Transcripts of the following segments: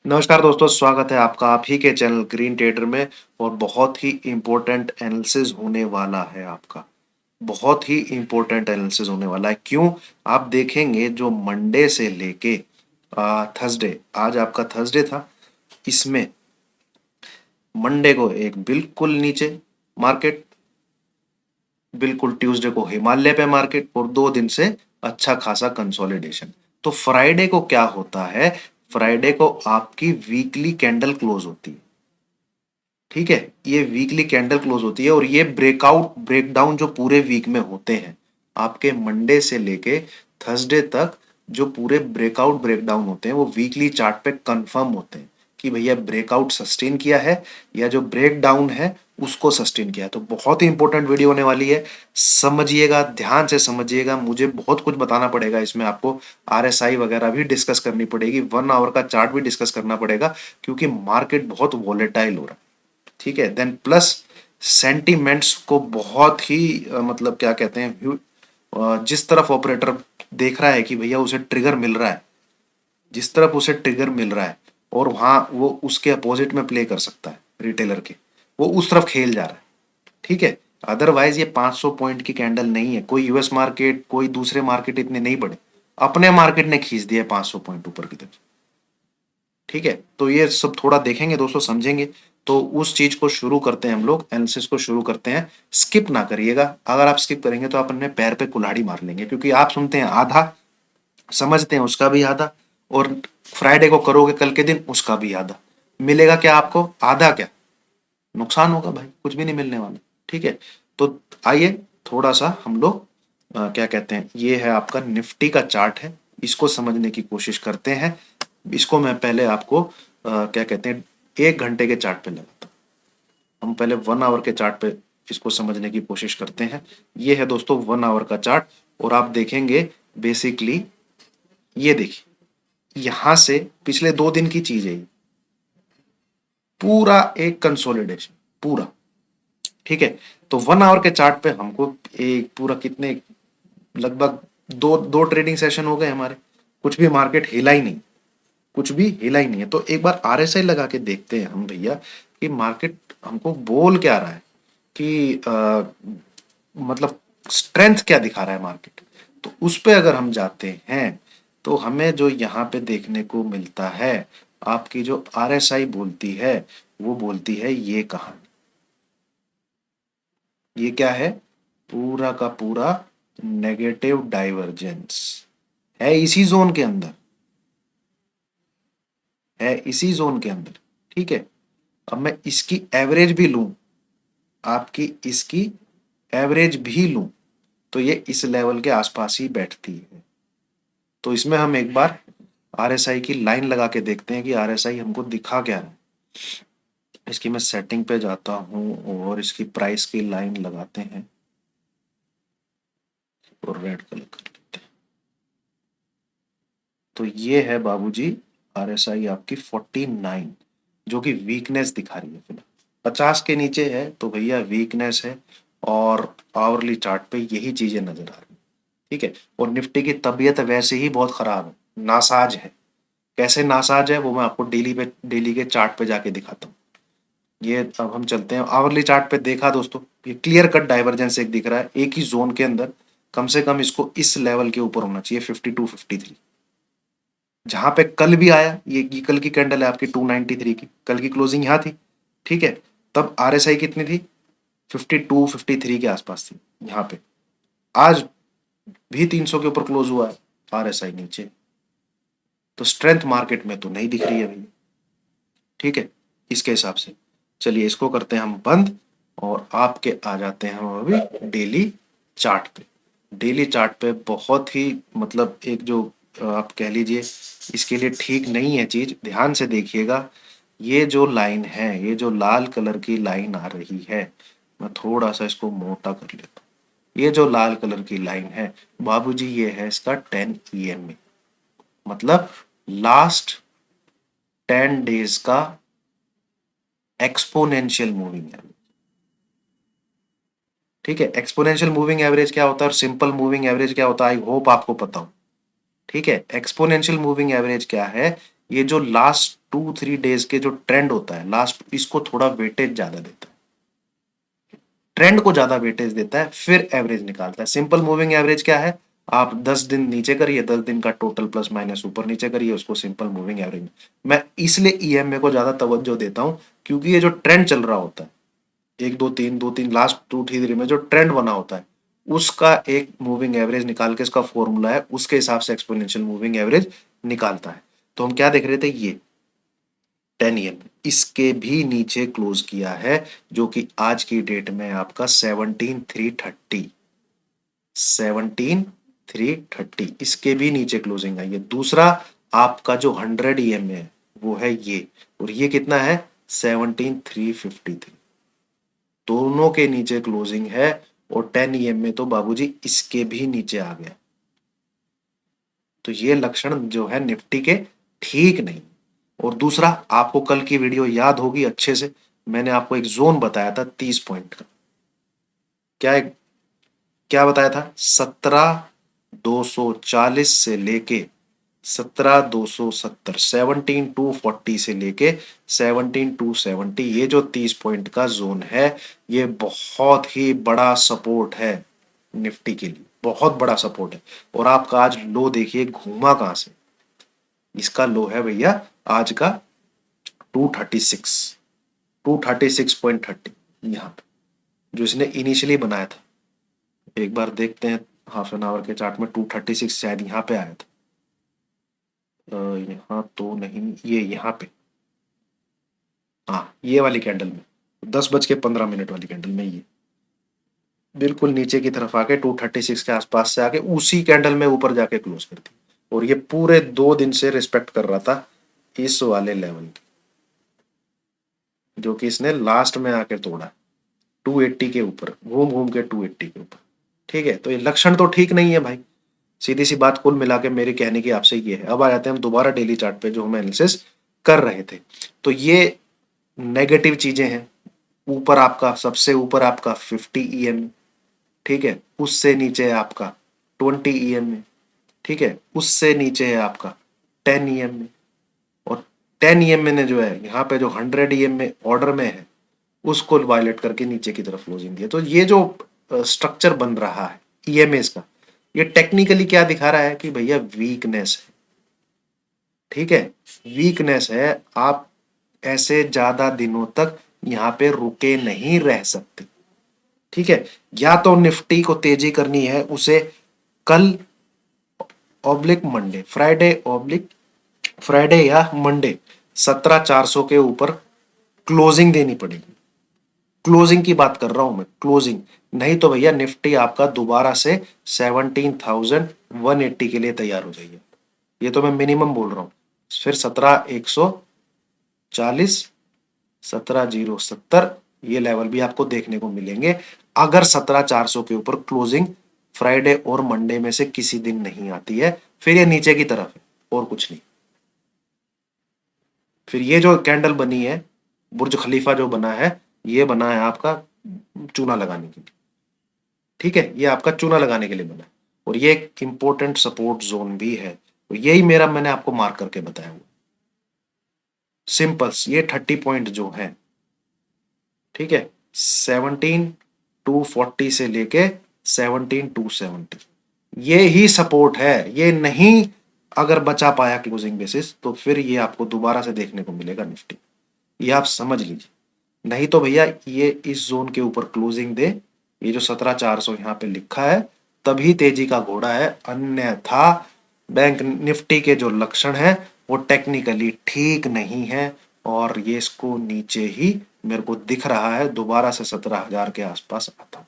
नमस्कार दोस्तों, स्वागत है आपका आप ही के चैनल ग्रीन ट्रेडर में। और बहुत ही इम्पोर्टेंट एनालिसिस होने वाला है आपका। बहुत ही इम्पोर्टेंट एनालिसिस होने वाला है। क्यों? आप देखेंगे जो मंडे से लेके थर्सडे, आज आपका थर्सडे था, इसमें मंडे को एक बिल्कुल नीचे मार्केट, बिल्कुल ट्यूसडे को हिमालय पे मार्केट, और 2 दिन से अच्छा खासा कंसोलिडेशन। तो फ्राइडे को क्या होता है? फ्राइडे को आपकी वीकली कैंडल क्लोज होती है। ठीक है, ये वीकली कैंडल क्लोज होती है और ये ब्रेकआउट ब्रेकडाउन जो पूरे वीक में होते हैं, आपके मंडे से लेके थर्सडे तक, जो पूरे ब्रेकआउट ब्रेकडाउन होते हैं वो वीकली चार्ट पे कंफर्म होते हैं कि भैया ब्रेकआउट सस्टेन किया है या जो ब्रेक डाउन है उसको सस्टेन किया है। तो बहुत ही इंपॉर्टेंट वीडियो होने वाली है, समझिएगा, ध्यान से समझिएगा। मुझे बहुत कुछ बताना पड़ेगा इसमें आपको। आरएसआई वगैरह भी डिस्कस करनी पड़ेगी, 1 आवर का चार्ट भी डिस्कस करना पड़ेगा, क्योंकि मार्केट बहुत वॉलेटाइल हो रहा है। ठीक है, देन प्लस सेंटिमेंट्स को बहुत ही मतलब क्या कहते हैं, जिस तरफ ऑपरेटर देख रहा है कि भैया उसे ट्रिगर मिल रहा है, जिस तरफ उसे ट्रिगर मिल रहा है, और वहां वो उसके अपोजिट में प्ले कर सकता है रिटेलर के, वो उस तरफ खेल जा रहा है। ठीक है, अदरवाइज ये 500 पॉइंट की कैंडल नहीं है। कोई यूएस मार्केट, कोई दूसरे मार्केट इतने नहीं बढ़े, अपने मार्केट ने खींच दिया 500 पॉइंट ऊपर की तरफ। ठीक है, तो ये सब थोड़ा देखेंगे दोस्तों, समझेंगे। तो उस चीज को शुरू करते हैं, हम लोग एनालिसिस को शुरू करते हैं। स्किप ना करिएगा, अगर आप स्किप करेंगे तो आप अपने पैर पे कुल्हाड़ी मार लेंगे, क्योंकि आप सुनते हैं आधा, समझते हैं उसका भी आधा, और फ्राइडे को करोगे कल के दिन उसका भी आधा। मिलेगा क्या आपको? आधा क्या, नुकसान होगा भाई, कुछ भी नहीं मिलने वाला। ठीक है, तो आइए थोड़ा सा हम लोग क्या कहते हैं, ये है आपका निफ्टी का चार्ट है, इसको समझने की कोशिश करते हैं। इसको मैं पहले आपको क्या कहते हैं, 1 घंटे के चार्ट पे लगाता हूँ। हम पहले 1 आवर के चार्ट पे इसको समझने की कोशिश करते हैं। ये है दोस्तों 1 आवर का चार्ट, और आप देखेंगे बेसिकली, ये देखिए, यहां से पिछले 2 दिन की चीज है ये, पूरा एक कंसोलिडेशन पूरा। ठीक है, तो 1 आवर के चार्ट पे हमको एक पूरा कितने, लगभग दो दो ट्रेडिंग सेशन हो गए हमारे, कुछ भी मार्केट हिला ही नहीं, कुछ भी हिला ही नहीं है। तो एक बार आरएसआई लगा के देखते हैं हम भैया कि मार्केट हमको बोल क्या रहा है, कि मतलब स्ट्रेंथ क्या दिखा रहा है मार्केट। तो उस पे अगर हम जाते हैं तो हमें जो यहाँ पे देखने को मिलता है, आपकी जो आरएसआई बोलती है, वो बोलती है ये कहानी। ये क्या है? पूरा का पूरा नेगेटिव डाइवर्जेंस है इसी जोन के अंदर, है इसी जोन के अंदर। ठीक है, अब मैं इसकी एवरेज भी लूं, आपकी इसकी एवरेज भी लूं, तो ये इस लेवल के आसपास ही बैठती है। तो इसमें हम एक बार आरएसआई की लाइन लगा के देखते हैं कि आरएसआई हमको दिखा क्या है। इसकी मैं सेटिंग पे जाता हूं और इसकी प्राइस की लाइन लगाते हैं, और रेड कलर कर लेते हैं। तो ये है बाबूजी आरएसआई आपकी 49, जो कि वीकनेस दिखा रही है फिलहाल। 50 के नीचे है तो भैया वीकनेस है, और आवरली चार्ट पे यही चीजें नजर आ रही है। ठीक है, और निफ्टी की तबीयत वैसे ही बहुत खराब है, नासाज है। कैसे नासाज है वो मैं आपको डेली के चार्ट पे जाके दिखाता हूँ। ये अब हम चलते हैं आवरली चार्ट पे। देखा दोस्तों, ये क्लियर कट डाइवर्जेंस एक दिख रहा है एक ही जोन के अंदर। कम से कम इसको इस लेवल के ऊपर होना चाहिए, 52-53, जहां पे कल भी आया। ये कल की कैंडल है आपकी 293 की, कल की क्लोजिंग यहाँ थी। ठीक है, तब आरएसआई कितनी थी? 52-53 के आसपास थी यहाँ पे। आज भी 300 के ऊपर क्लोज हुआ है, आरएसआई नीचे। तो स्ट्रेंथ मार्केट में तो नहीं दिख रही है भैया। ठीक है, इसके हिसाब से चलिए इसको करते हैं हम बंद, और आपके आ जाते हैं हम अभी डेली चार्ट पे। डेली चार्ट पे बहुत ही मतलब एक जो आप कह लीजिए, इसके लिए ठीक नहीं है चीज, ध्यान से देखिएगा। ये जो लाइन है, ये जो लाल कलर की लाइन आ रही है, मैं थोड़ा सा इसको मोटा कर लेता हूँ। ये जो लाल कलर की लाइन है बाबूजी, ये है इसका 10 ईएमए, मतलब लास्ट 10 डेज का एक्सपोनेंशियल मूविंग एवरेज। ठीक है, एक्सपोनेंशियल मूविंग एवरेज क्या होता है और सिंपल मूविंग एवरेज क्या होता है, आई होप आपको पता हो। ठीक है, एक्सपोनेंशियल मूविंग एवरेज क्या है? ये जो लास्ट 2-3 डेज के जो ट्रेंड होता है लास्ट, इसको थोड़ा वेटेज ज्यादा देता है, ट्रेंड को ज्यादा वेटेज देता है, फिर एवरेज निकालता है। सिंपल मूविंग एवरेज क्या है, आप 10 दिन नीचे करिए, 10 दिन का टोटल प्लस माइनस ऊपर नीचे करिए, उसको सिंपल मूविंग एवरेज। मैं इसलिए ईएमए को ज्यादा तवज्जो देता हूं, क्योंकि ये जो ट्रेंड चल रहा होता है, 1 2 3 2 3 लास्ट 2 3 में जो ट्रेंड बना होता है, उसका एक मूविंग एवरेज निकाल के, इसका फॉर्मूला है, उसके हिसाब से एक्सपोनेंशियल मूविंग एवरेज निकालता है। तो हम क्या देख रहे थे, ये 10 EM इसके भी नीचे क्लोज किया है, जो कि आज की डेट में आपका 17,330, 17,330 इसके भी नीचे क्लोजिंग आई है। दूसरा आपका जो 100 EM है वो है ये, और ये कितना है, 17,353, दोनों के नीचे क्लोजिंग है। और 10 EM में तो बाबूजी इसके भी नीचे आ गया। तो ये लक्षण जो है निफ्टी के ठीक नहीं। और दूसरा, आपको कल की वीडियो याद होगी अच्छे से, मैंने आपको एक जोन बताया था 30 पॉइंट का। क्या क्या बताया था, 17,240 से लेके 17,270, 17,240 से लेके 17,270, ये जो 30 पॉइंट का जोन है, ये बहुत ही बड़ा सपोर्ट है निफ्टी के लिए, बहुत बड़ा सपोर्ट है। और आपका आज लो देखिए घूमा कहां से, इसका लो है भैया आज का 236, 236.30, यहाँ पे जो इसने इनिशियली बनाया था। एक बार देखते हैं हाफ एन आवर के चार्ट में, 236 शायद यहाँ पे आया था, यहाँ तो नहीं, ये यहाँ पे, हाँ ये वाली कैंडल में, 10:15 वाली कैंडल में, ये बिल्कुल नीचे की तरफ आके 236 के आसपास से आके उसी कैंडल में ऊपर जाके क्लोज कर दी। और ये पूरे 2 दिन से रिस्पेक्ट कर रहा था इस वाले लेवल की, जो कि इसने लास्ट में आके तोड़ा 280 के ऊपर, घूम घूम के 280 के ऊपर। ठीक है, तो ये लक्षण तो ठीक नहीं है भाई, सीधी सी बात कुल मिला के मेरी कहने की आपसे ये है। अब आ जाते हैं हम दोबारा डेली चार्ट पे, जो हम एनालिसिस कर रहे थे। तो ये नेगेटिव चीजें हैं। ऊपर आपका, सबसे ऊपर आपका 50 EM, ठीक है, उससे नीचे है आपका 20 EM में, ठीक है, उससे नीचे है आपका 10 EM में, और 10 EM में ने जो है यहाँ पे जो 100 EM में ऑर्डर में है, उसको वायलेट करके नीचे की तरफ क्लोजिंग दिया। तो ये जो स्ट्रक्चर बन रहा है ईएमएस का, ये टेक्निकली क्या दिखा रहा है कि भैया वीकनेस है। ठीक है, वीकनेस है, आप ऐसे ज्यादा दिनों तक यहाँ पे रुके नहीं रह सकते। ठीक है, या तो निफ्टी को तेजी करनी है, उसे कल oblique Monday, Friday oblique Friday या मंडे 17,400 के ऊपर क्लोजिंग देनी पड़ेगी। क्लोजिंग की बात कर रहा हूं मैं, क्लोजिंग। नहीं तो भैया निफ्टी आपका दोबारा से 17,180 के लिए तैयार हो जाइए। ये तो मैं मिनिमम बोल रहा हूं। फिर 17,140, 17,070 ये लेवल भी आपको देखने को मिलेंगे, अगर 17,400 के ऊपर क्लोजिंग फ्राइडे और मंडे में से किसी दिन नहीं आती है। फिर ये नीचे की तरफ है और कुछ नहीं। फिर ये जो कैंडल बनी है, बुर्ज खलीफा जो बना है, ये बना है आपका चूना लगाने के लिए। ठीक है, ये आपका चूना लगाने के लिए बना है, और ये एक इंपॉर्टेंट सपोर्ट जोन भी है। तो यही मेरा, मैंने आपको मार्क करके बताया हुआ सिंपल्स, ये 30 पॉइंट जो है, ठीक है, 17,240 से लेके 17,270, ये ही सपोर्ट है। ये नहीं अगर बचा पाया क्लोजिंग बेसिस, तो फिर ये आपको दोबारा से देखने को मिलेगा निफ्टी, ये आप समझ लीजिए। नहीं तो भैया ये इस जोन के ऊपर क्लोजिंग दे, ये जो 17,400 यहाँ पे लिखा है, तभी तेजी का घोड़ा है, अन्यथा बैंक निफ्टी के जो लक्षण है वो टेक्निकली ठीक नहीं है। और ये इसको नीचे ही मेरे को दिख रहा है, दोबारा से 17,000 के आसपास आता।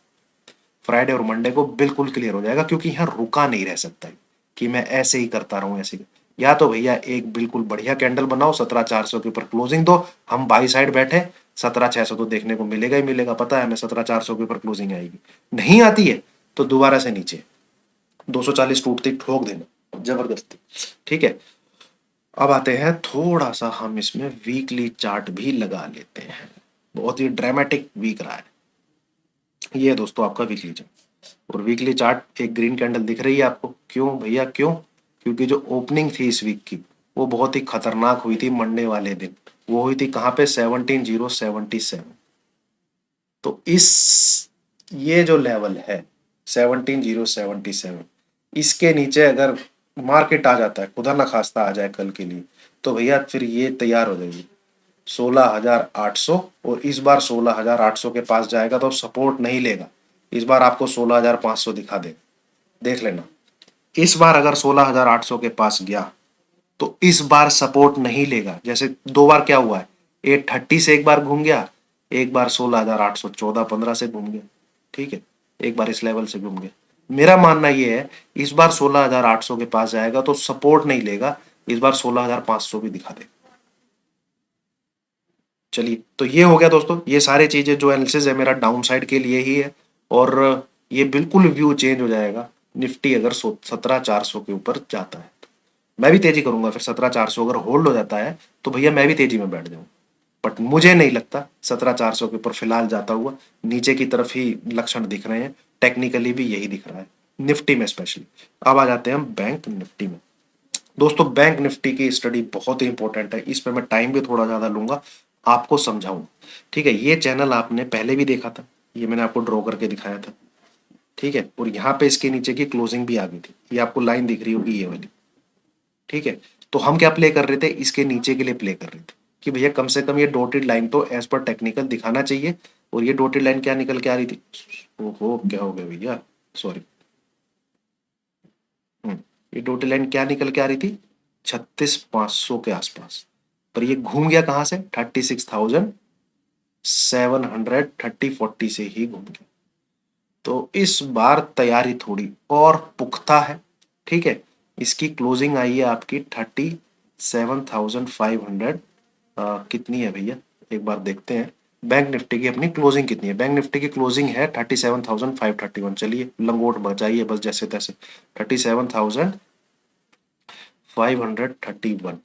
फ्राइडे और मंडे को बिल्कुल क्लियर हो जाएगा, क्योंकि यहाँ रुका नहीं रह सकता है कि मैं ऐसे ही करता रहूं, ऐसे ही। या तो भैया एक बिल्कुल बढ़िया कैंडल बनाओ, 17,400 के ऊपर क्लोजिंग दो, हम बाई साइड बैठे, 17,600 तो देखने को मिलेगा ही मिलेगा, पता है हमें 17,400 के ऊपर क्लोजिंग आएगी। नहीं आती है तो दोबारा से नीचे 240 टूटती ठोक देना जबरदस्ती। ठीक है, अब आते हैं थोड़ा सा हम इसमें वीकली चार्ट भी लगा लेते हैं। बहुत ही ड्रामेटिक वीक रहा है ये है दोस्तों आपका वीकली चार्ट। और वीकली चार्ट एक ग्रीन कैंडल दिख रही है आपको, क्यों भैया क्यों, क्योंकि जो ओपनिंग थी इस वीक की, वो बहुत ही खतरनाक हुई थी मंडे वाले दिन। वो हुई थी कहाँ पे? 17,077। तो इस ये जो लेवल है 17,077, इसके नीचे अगर मार्केट आ जाता है, खुदा ना खास्ता आ जाए कल के लिए, तो भैया फिर ये तैयार हो जाएगी 16,800। और इस बार 16,800 के पास जाएगा तो सपोर्ट नहीं लेगा, इस बार आपको 16,500 दिखा दे, देख लेना। इस बार अगर 16,800 के पास गया तो इस बार सपोर्ट नहीं लेगा। जैसे दो बार क्या हुआ है, 830 से एक बार घूम गया, एक बार 16,800 14-15 से घूम गया, ठीक है, एक बार इस लेवल से घूम गया। मेरा मानना यह है इस बार 16,800 के पास जाएगा तो सपोर्ट नहीं लेगा, इस बार 16,500 भी दिखा दे। चलिए, तो ये हो गया दोस्तों, ये सारी चीजें जो एनालिसिस है मेरा डाउन साइड के लिए ही है। और ये बिल्कुल व्यू चेंज हो जाएगा निफ्टी अगर 17,400 के ऊपर जाता है। मैं भी तेजी करूंगा, फिर 17,400 अगर होल्ड हो जाता है तो भैया मैं भी तेजी में बैठ जाऊंगा। बट मुझे नहीं लगता 17,400 के ऊपर फिलहाल जाता हुआ, नीचे की तरफ ही लक्षण दिख रहे हैं, टेक्निकली भी यही दिख रहा है निफ्टी में स्पेशली। अब आ जाते हैं हम बैंक निफ्टी में। दोस्तों बैंक निफ्टी की स्टडी बहुत ही इंपॉर्टेंट है, इस पे मैं टाइम भी थोड़ा ज्यादा लूंगा, आपको समझाऊंगा। ठीक है, ये चैनल आपने पहले भी देखा था, ये मैंने आपको ड्रॉ करके दिखाया था, ठीक है, और यहाँ पे इसके नीचे की क्लोजिंग भी आ गई थी, ये आपको लाइन दिख रही होगी ये वाली, ठीक है। तो हम क्या प्ले कर रहे थे, इसके नीचे के लिए प्ले कर रहे थे कि भैया कम से कम ये डॉटेड लाइन तो एज पर टेक्निकल दिखाना चाहिए। और ये डॉटेड लाइन क्या निकल के आ रही थी, ओहो क्या हो गया भैया, सॉरी। ये डॉटेड लाइन क्या निकल के आ रही थी, 36,500 के आसपास। पर ये घूम गया कहां से, 36,700 30-40 से ही घूम गया। तो इस बार तैयारी थोड़ी और पुख्ता है, ठीक है। इसकी क्लोजिंग आई है आपकी 37,500। कितनी है भैया, एक बार देखते हैं बैंक निफ्टी की अपनी क्लोजिंग कितनी है। बैंक निफ्टी की क्लोजिंग है 37,531। चलिए लंगोट बचाइए बस जैसे तैसे, 37,531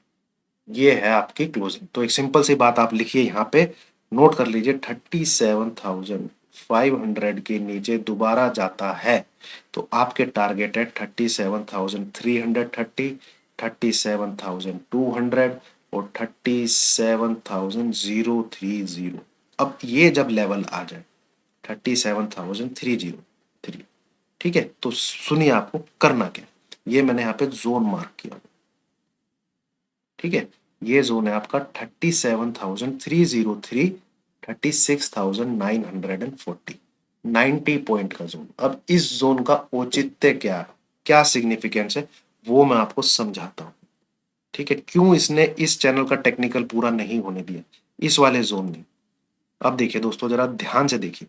ये है आपकी क्लोजिंग। तो एक सिंपल सी बात आप लिखिए यहाँ पे, नोट कर लीजिए, 37,500 के नीचे दोबारा जाता है तो आपके टारगेट है 37,330, 37,200 और 37,030। अब ये जब लेवल आ जाए 37,303, ठीक है, तो सुनिए आपको करना क्या। ये मैंने यहाँ पे जोन मार्क किया, ठीक है, ये जोन है आपका 37,303, 36,940, 90 पॉइंट का जोन। अब इस जोन का औचित्य क्या, क्या सिग्निफिकेंस है, वो मैं आपको समझाता हूं, ठीक है, क्यों इसने इस चैनल का टेक्निकल पूरा नहीं होने दिया इस वाले जोन ने। अब देखिए दोस्तों, जरा ध्यान से देखिए,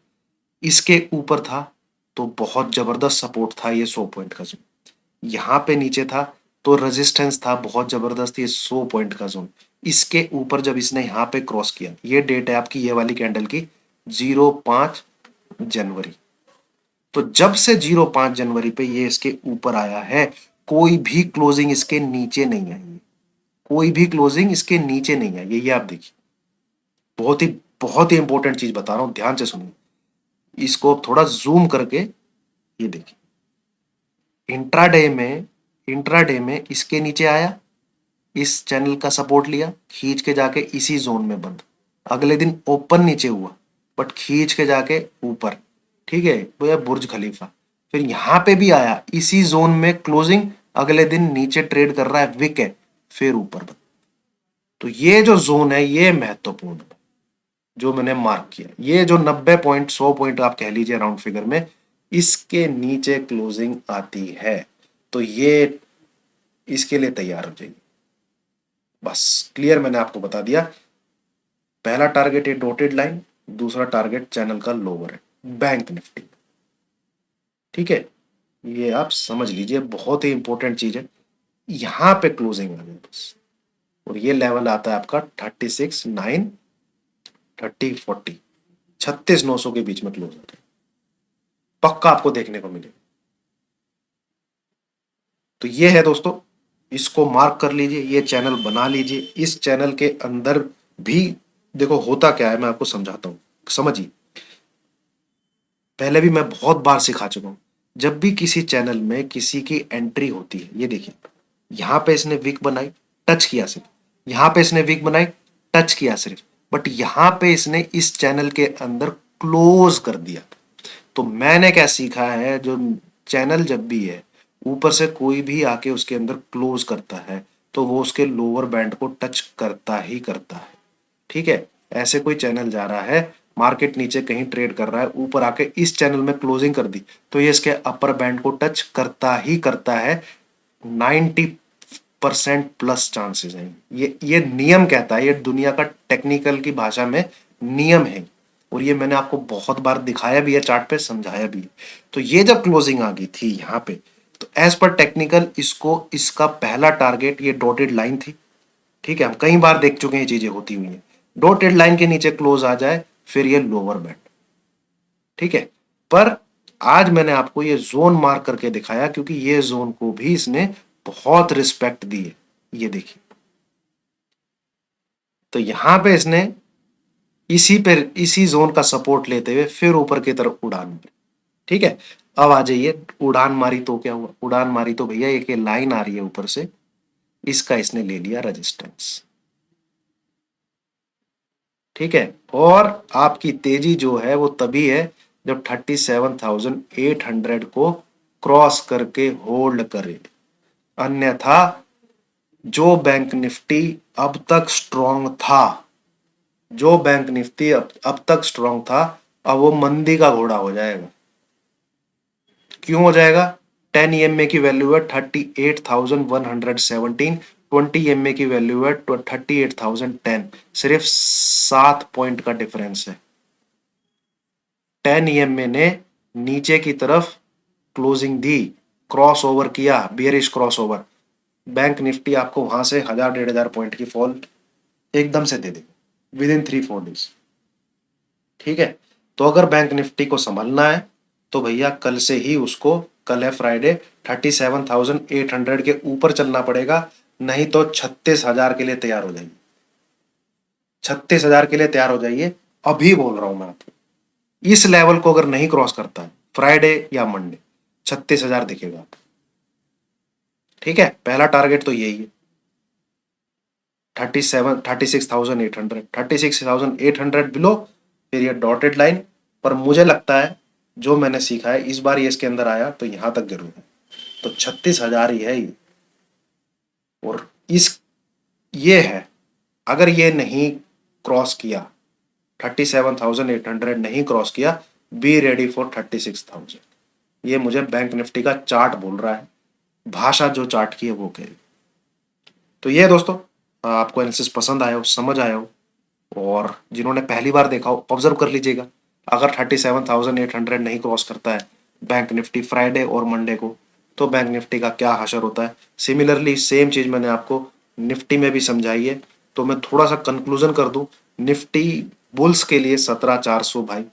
इसके ऊपर था तो बहुत जबरदस्त सपोर्ट था ये 100 पॉइंट का जोन, यहाँ पे नीचे था तो रेजिस्टेंस था बहुत जबरदस्त ये 100 पॉइंट का जोन। इसके ऊपर जब इसने यहाँ पे क्रॉस किया, ये डेट है आपकी ये वाली कैंडल की 05 जनवरी। तो जब से 05 जनवरी पे ये इसके ऊपर आया है, कोई भी क्लोजिंग इसके नीचे नहीं आई है, कोई भी क्लोजिंग इसके नीचे नहीं आई है, ये आप देखिए। बहुत ही बहुत ही इंपॉर्टेंट चीज बता रहा हूं, ध्यान से सुनिए, इसको थोड़ा जूम करके ये देखिए। इंट्राडे में इंट्राडे में इसके नीचे आया, इस चैनल का सपोर्ट लिया, खींच के जाके इसी जोन में बंद। अगले दिन ओपन नीचे हुआ बट खींच के जाके ऊपर, ठीक है, वो है बुर्ज खलीफा। फिर यहां पे भी आया इसी जोन में क्लोजिंग, अगले दिन नीचे ट्रेड कर रहा है विक है, फिर ऊपर बंद। तो ये जो जोन है ये महत्वपूर्ण है जो मैंने मार्क किया, ये जो 90 पॉइंट 100 पॉइंट आप कह लीजिए राउंड फिगर में, इसके नीचे क्लोजिंग आती है तो ये इसके लिए तैयार हो जाइए। बस क्लियर, मैंने आपको बता दिया। पहला टारगेट ये डॉटेड लाइन, दूसरा टारगेट चैनल का लोअर है बैंक निफ्टी, ठीक है, ये आप समझ लीजिए, बहुत ही इंपॉर्टेंट चीज है। यहां पे क्लोजिंग आ गई बस, और ये लेवल आता है आपका 36,930, 40, 36,900 के बीच में क्लोज होता है, पक्का आपको देखने को मिलेगा। तो ये है दोस्तों, इसको मार्क कर लीजिए, ये चैनल बना लीजिए। इस चैनल के अंदर भी देखो होता क्या है, मैं आपको समझाता हूं, समझिए। पहले भी मैं बहुत बार सिखा चुका हूं, जब भी किसी चैनल में किसी की एंट्री होती है, ये देखिए, यहां पे इसने विक बनाई, टच किया सिर्फ, यहाँ पे इसने वीक बनाई, टच किया सिर्फ, बट यहाँ पे इसने इस चैनल के अंदर क्लोज कर दिया। तो मैंने क्या सीखा है, जो चैनल जब भी है ऊपर से कोई भी आके उसके अंदर क्लोज करता है तो वो उसके लोअर बैंड को टच करता ही करता है। ठीक है, ऐसे कोई चैनल जा रहा है, मार्केट नीचे कहीं ट्रेड कर रहा है, ऊपर आके इस चैनल में क्लोजिंग कर दी तो ये इसके अपर बैंड को टच करता ही करता है। 90% प्लस चांसेस हैं। ये नियम कहता है, ये दुनिया का टेक्निकल की भाषा में नियम है, और ये मैंने आपको बहुत बार दिखाया भी है, चार्ट पे समझाया भी है। तो ये जब क्लोजिंग आ गई थी यहाँ पे, तो एज पर टेक्निकल इसको, इसका पहला टारगेट ये डॉटेड लाइन थी। ठीक है, हम कई बार देख चुके हैं, ये चीजें होती हुई हैं। डॉटेड लाइन के नीचे क्लोज आ जाए फिर ये लोअर बैंड। ठीक है, पर आज मैंने आपको ये जोन मार्क करके दिखाया क्योंकि ये जोन को भी इसने बहुत रिस्पेक्ट दी है। ये देखिए, तो यहां पे इसने इसी जोन का सपोर्ट लेते हुए फिर ऊपर की तरफ उड़ान मारी। ठीक है, अब आ जाइए, उड़ान मारी तो क्या हुआ, उड़ान मारी तो भैया एक लाइन आ रही है ऊपर से, इसका इसने ले लिया रेजिस्टेंस। ठीक है, और आपकी तेजी जो है वो तभी है जब 37,800 को क्रॉस करके होल्ड करे, अन्यथा जो बैंक निफ्टी अब तक स्ट्रांग था, जो बैंक निफ्टी अब तक स्ट्रांग था, अब वो मंदी का घोड़ा हो जाएगा। क्यों हो जाएगा? 10 EMA की वैल्यू है 38,117, 20 EMA की वैल्यू है 38,010, सिर्फ 7 पॉइंट का डिफरेंस है। 10 EMA ने नीचे की तरफ क्लोजिंग दी, क्रॉस ओवर किया, bearish cross over, bank Nifty आपको वहां से 1,000-1,500 पॉइंट की फॉल एकदम से दे देगा विद इन 3-4 डेज। ठीक है, तो अगर बैंक निफ्टी को संभलना है तो भैया कल से ही उसको, कल है फ्राइडे, 37,800 के ऊपर चलना पड़ेगा, नहीं तो 36,000 के लिए तैयार हो जाइए। 36,000 के लिए तैयार हो जाइए, अभी बोल रहा हूं मैं आपको। इस लेवल को अगर नहीं क्रॉस करता है फ्राइडे या मंडे, 36,000 दिखेगा। ठीक है, पहला टारगेट तो यही है, 36,800, 36,800 बिलो, फिर ये डॉटेड लाइन। पर मुझे लगता है, जो मैंने सीखा है, इस बार ये इसके अंदर आया तो यहां तक जरूर है, तो 36,000 ही है ये। और इस ये है, अगर ये नहीं क्रॉस किया, 37,800 नहीं क्रॉस किया, बी रेडी फॉर 36,000। ये मुझे बैंक निफ्टी का चार्ट बोल रहा है, भाषा जो चार्ट की है वो कह रही। तो ये दोस्तों, आपको एनालिसिस पसंद आया हो, समझ आया हो, और जिन्होंने पहली बार देखा हो ऑब्जर्व कर लीजिएगा। अगर 37,800 नहीं क्रॉस करता है बैंक निफ्टी फ्राइडे और मंडे को, तो बैंक निफ्टी का क्या हशर होता है। सिमिलरली सेम चीज मैंने आपको निफ्टी में भी समझाई है। तो मैं थोड़ा सा कंक्लूजन कर दूं, निफ्टी बुल्स के लिए 17,400 भाई,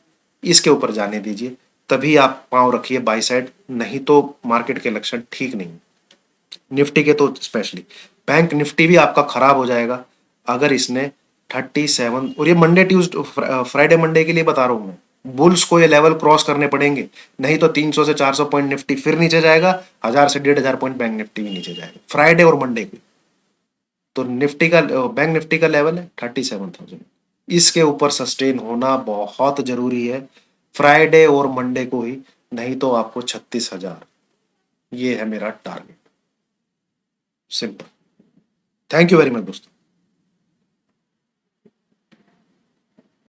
इसके ऊपर जाने दीजिए, तभी आप पांव रखिए बाई साइड, नहीं तो मार्केट के लक्षण ठीक नहीं। निफ्टी के तो स्पेशली, बैंक निफ्टी भी आपका खराब हो जाएगा अगर इसने 37, और ये मंडे ट्यूसडे फ्राइडे मंडे के लिए बता रहा हूं मैं, बुल्स को ये लेवल क्रॉस करने पड़ेंगे, नहीं तो 300 से 400 पॉइंट निफ्टी फिर नीचे जाएगा, 1,000 से 1,500 पॉइंट बैंक निफ्टी भी नीचे जाएगा फ्राइडे और मंडे को। तो निफ्टी का, बैंक निफ्टी का लेवल है 37,000, इसके ऊपर सस्टेन होना बहुत जरूरी है फ्राइडे और मंडे को ही, नहीं तो आपको 36,000, ये है मेरा target. Simple. Thank you very much दोस्तों।